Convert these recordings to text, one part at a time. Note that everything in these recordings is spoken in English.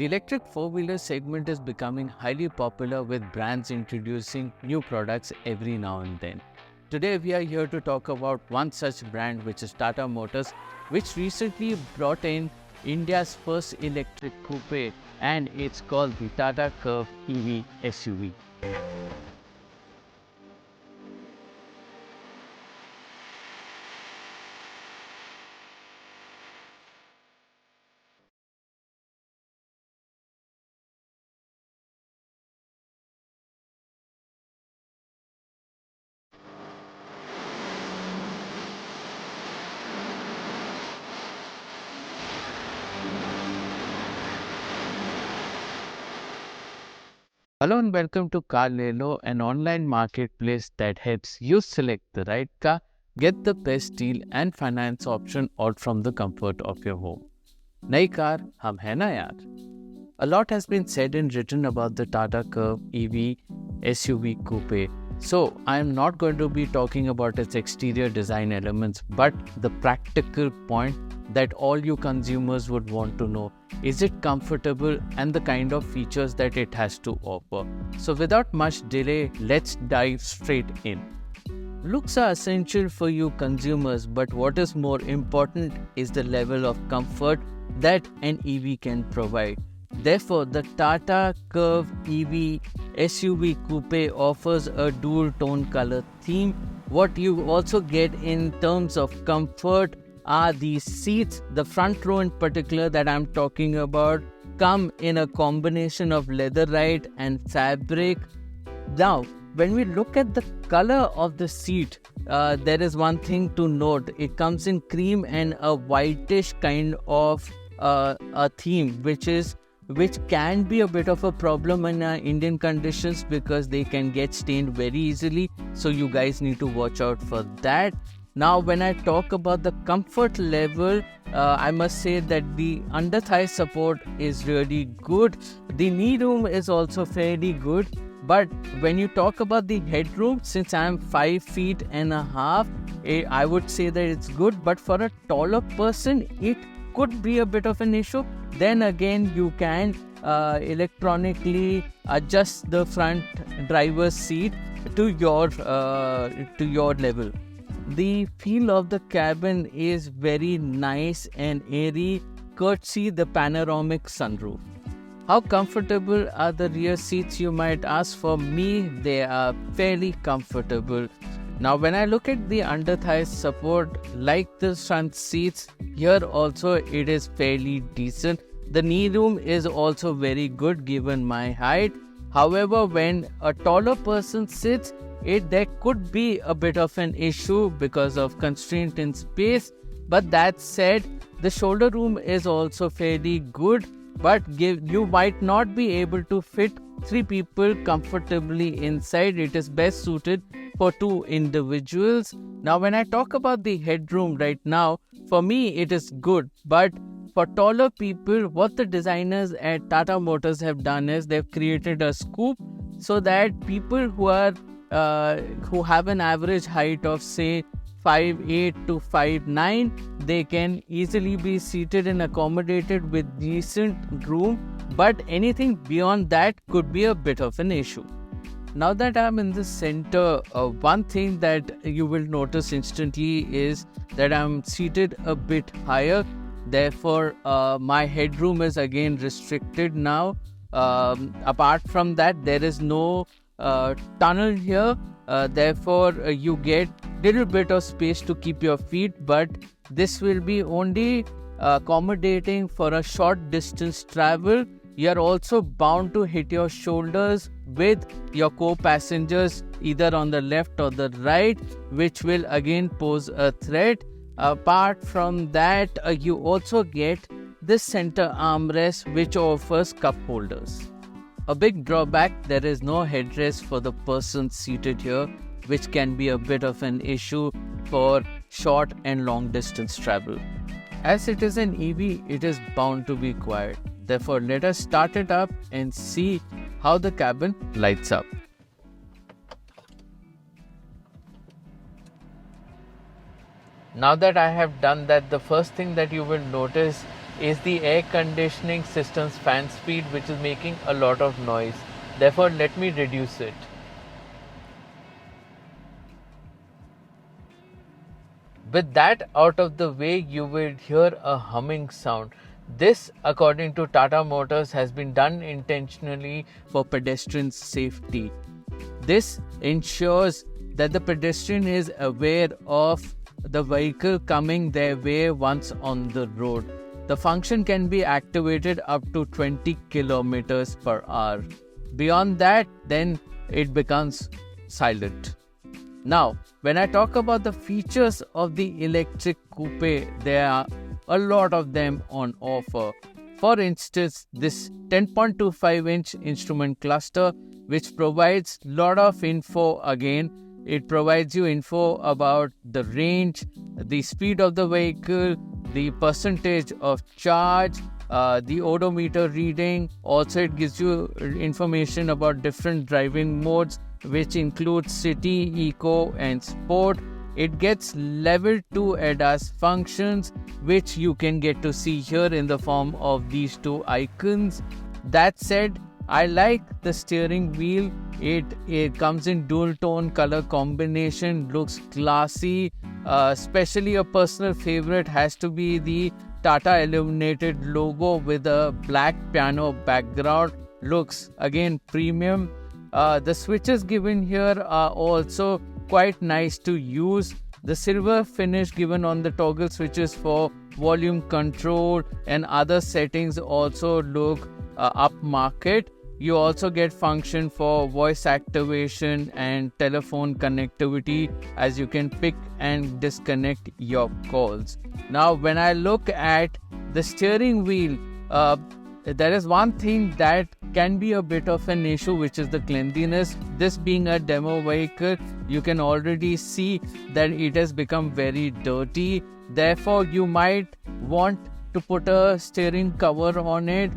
The electric four-wheeler segment is becoming highly popular with brands introducing new products every now and then. Today we are here to talk about one such brand, which is Tata Motors, which recently brought in India's first electric coupe, and it's called the Tata Curvv EV SUV. Hello and welcome to Carlelo, an online marketplace that helps you select the right car, get the best deal and finance option all from the comfort of your home. नई car हम है ना यार. A lot has been said and written about the Tata Curvv EV SUV coupe. So I am not going to be talking about its exterior design elements, but the practical point that all you consumers would want to know. Is it comfortable and the kind of features that it has to offer? So without much delay, let's dive straight in. Looks are essential for you consumers, but what is more important is the level of comfort that an EV can provide. Therefore, the Tata Curvv EV SUV coupe offers a dual tone color theme. What you also get in terms of comfort are these seats. The front row in particular that I'm talking about come in a combination of leatherite and fabric. Now, when we look at the color of the seat, there is one thing to note. It comes in cream and a whitish kind of a theme, which can be a bit of a problem in Indian conditions because they can get stained very easily. So you guys need to watch out for that. Now, when I talk about the comfort level, I must say that the under thigh support is really good. The knee room is also fairly good. But when you talk about the headroom, since I'm 5 feet and a half, I would say that it's good. But for a taller person, it could be a bit of an issue. Then again, you can electronically adjust the front driver's seat to your level. The feel of the cabin is very nice and airy, courtesy the panoramic sunroof. How comfortable are the rear seats, you might ask? For me, they are fairly comfortable. Now, when I look at the under thigh support, like the front seats, here also it is fairly decent. The knee room is also very good given my height. However, when a taller person sits, there could be a bit of an issue because of constraint in space. But that said, the shoulder room is also fairly good, but you might not be able to fit 3 people comfortably inside. It is best suited for 2 individuals. Now, when I talk about the headroom right now, for me it is good, but for taller people, what the designers at Tata Motors have done is they've created a scoop so that people who have an average height of say 5'8" to 5'9", they can easily be seated and accommodated with decent room, but anything beyond that could be a bit of an issue. Now that I'm in the center, one thing that you will notice instantly is that I'm seated a bit higher. Therefore, my headroom is again restricted now. Apart from that, there is no tunnel here. Therefore, you get little bit of space to keep your feet, but this will be only accommodating for a short distance travel. You are also bound to hit your shoulders with your co-passengers either on the left or the right, which will again pose a threat. Apart from that, you also get this center armrest which offers cup holders. A big drawback, there is no headrest for the person seated here, which can be a bit of an issue for short and long distance travel. As it is an EV, it is bound to be quiet. Therefore, let us start it up and see how the cabin lights up. Now that I have done that, the first thing that you will notice is the air conditioning system's fan speed, which is making a lot of noise. Therefore, let me reduce it. With that out of the way, you will hear a humming sound. This, according to Tata Motors, has been done intentionally for pedestrian safety. This ensures that the pedestrian is aware of the vehicle coming their way once on the road. The function can be activated up to 20 kilometers per hour. Beyond that, then it becomes silent. Now, when I talk about the features of the electric coupe, there are a lot of them on offer. For instance, this 10.25-inch instrument cluster, which provides a lot of info again. It provides you info about the range, the speed of the vehicle, the percentage of charge, the odometer reading. Also, it gives you information about different driving modes, which includes city, eco, and sport. It gets level 2 ADAS functions, which you can get to see here in the form of these two icons. That said, I like the steering wheel. It comes in dual tone color combination, looks classy. Especially a personal favorite has to be the Tata illuminated logo with a black piano background. Looks again premium. The switches given here are also quite nice to use. The silver finish given on the toggle switches for volume control and other settings also look upmarket. You also get function for voice activation and telephone connectivity, as you can pick and disconnect your calls. Now, when I look at the steering wheel, there is one thing that can be a bit of an issue, which is the cleanliness. This being a demo vehicle, you can already see that it has become very dirty. Therefore, you might want to put a steering cover on it,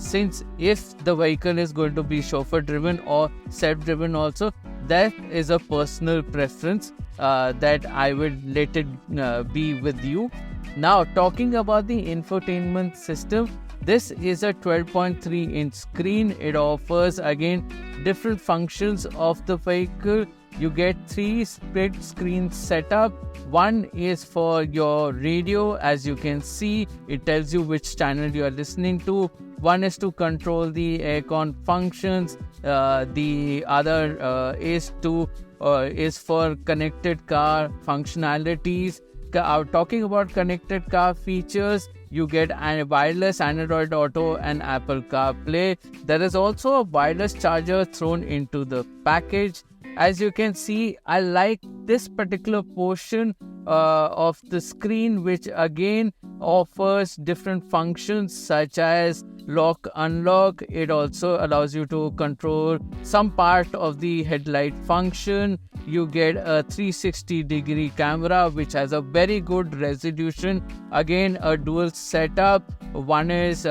since if the vehicle is going to be chauffeur driven or self driven also, that is a personal preference that I would let it be with you. Now, talking about the infotainment system, this is a 12.3-inch screen. It offers again different functions of the vehicle. You get 3 split screen setup. One is for your radio, as you can see. It tells you which channel you are listening to. One is to control the aircon functions. The other is for connected car functionalities. Talking about connected car features, you get a wireless Android Auto and Apple CarPlay. There is also a wireless charger thrown into the package. As you can see, I like this particular portion of the screen, which again offers different functions such as lock unlock. It also allows you to control some part of the headlight function. You get a 360-degree camera, which has a very good resolution. Again, a dual setup. One is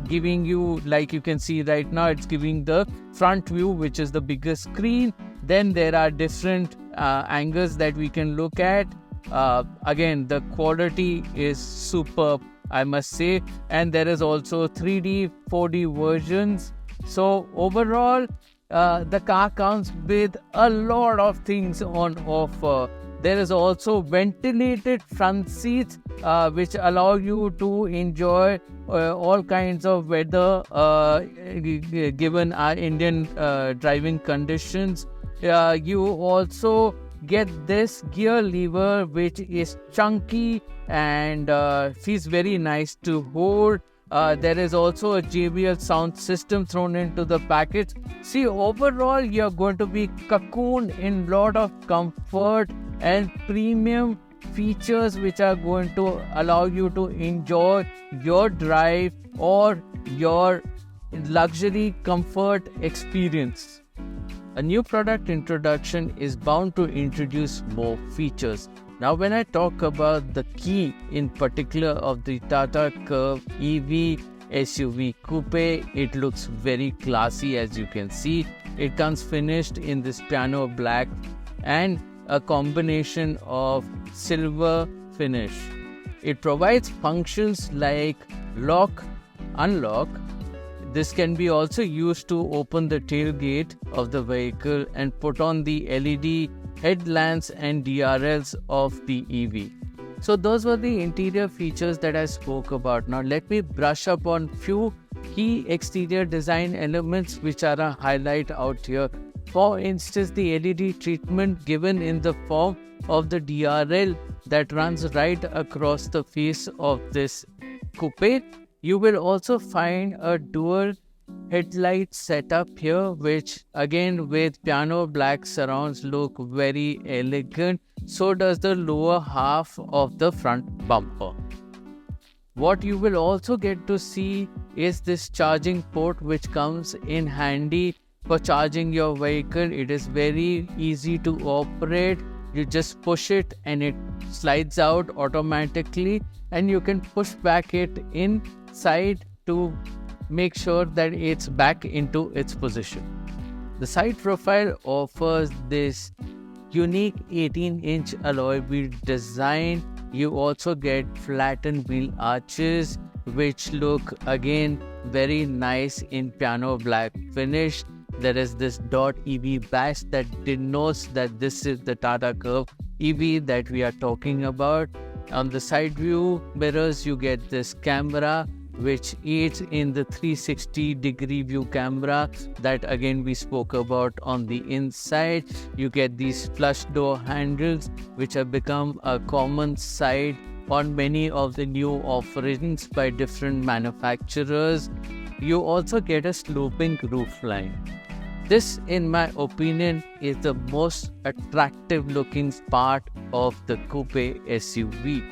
giving you, like you can see right now, it's giving the front view, which is the biggest screen. Then there are different angles that we can look at. Again, the quality is superb, I must say. And there is also 3D, 4D versions. So overall, the car comes with a lot of things on offer. There is also ventilated front seats, which allow you to enjoy all kinds of weather given our Indian driving conditions. You also get this gear lever, which is chunky and feels very nice to hold. There is also a JBL sound system thrown into the package. See, overall, you're going to be cocooned in lot of comfort and premium features, which are going to allow you to enjoy your drive or your luxury comfort experience. A new product introduction is bound to introduce more features. Now, when I talk about the key in particular of the Tata Curvv EV SUV Coupe, it looks very classy, as you can see. It comes finished in this piano black and a combination of silver finish. It provides functions like lock, unlock. This can be also used to open the tailgate of the vehicle and put on the LED headlamps and DRLs of the EV. So those were the interior features that I spoke about. Now let me brush up on few key exterior design elements which are a highlight out here. For instance, the LED treatment given in the form of the DRL that runs right across the face of this coupe. You will also find a dual headlight setup here, which again with piano black surrounds look very elegant. So does the lower half of the front bumper. What you will also get to see is this charging port which comes in handy for charging your vehicle. It is very easy to operate. You just push it and it slides out automatically, and you can push back it inside to make sure that it's back into its position. The side profile offers this unique 18-inch alloy wheel design. You also get flattened wheel arches which look again very nice in piano black finish. There is this .EV badge that denotes that this is the Tata Curve EV that we are talking about. On the side view mirrors, you get this camera which aids in the 360-degree view camera that again we spoke about on the inside. You get these flush door handles which have become a common sight on many of the new offerings by different manufacturers. You also get a sloping roofline. This, in my opinion, is the most attractive looking part of the coupe SUV.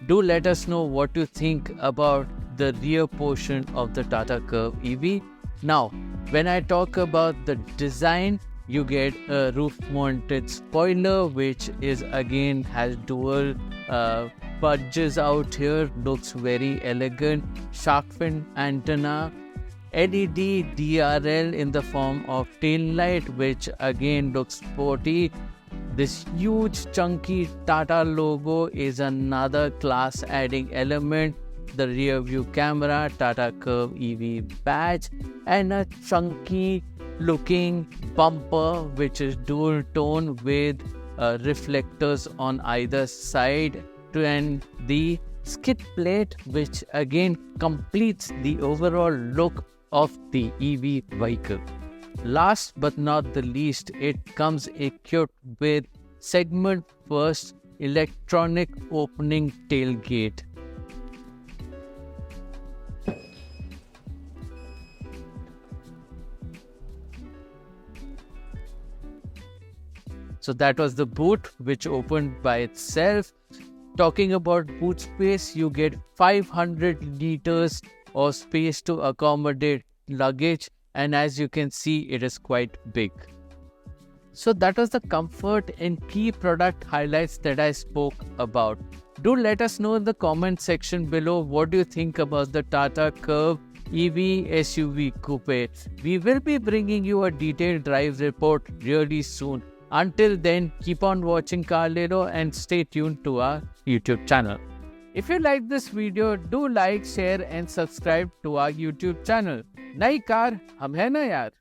Do let us know what you think about the rear portion of the Tata Curve EV. Now, when I talk about the design, you get a roof-mounted spoiler, which is again has dual budges out here. Looks very elegant. Shark fin antenna. LED DRL in the form of tail light, which again looks sporty. This huge chunky Tata logo is another class adding element. The rear view camera, Tata Curve EV badge, and a chunky looking bumper which is dual tone with reflectors on either side, and the skid plate which again completes the overall look of the EV vehicle. Last but not the least, it comes equipped with segment first electronic opening tailgate. So that was the boot which opened by itself. Talking about boot space, you get 500 liters of space to accommodate luggage, and as you can see, it is quite big. So that was the comfort and key product highlights that I spoke about. Do let us know in the comment section below what do you think about the Tata Curve EV SUV coupe. We will be bringing you a detailed drive report really soon. Until then, keep on watching Carlero and stay tuned to our YouTube channel. If you like this video, do like, share and subscribe to our YouTube channel. नई car हम है ना यार.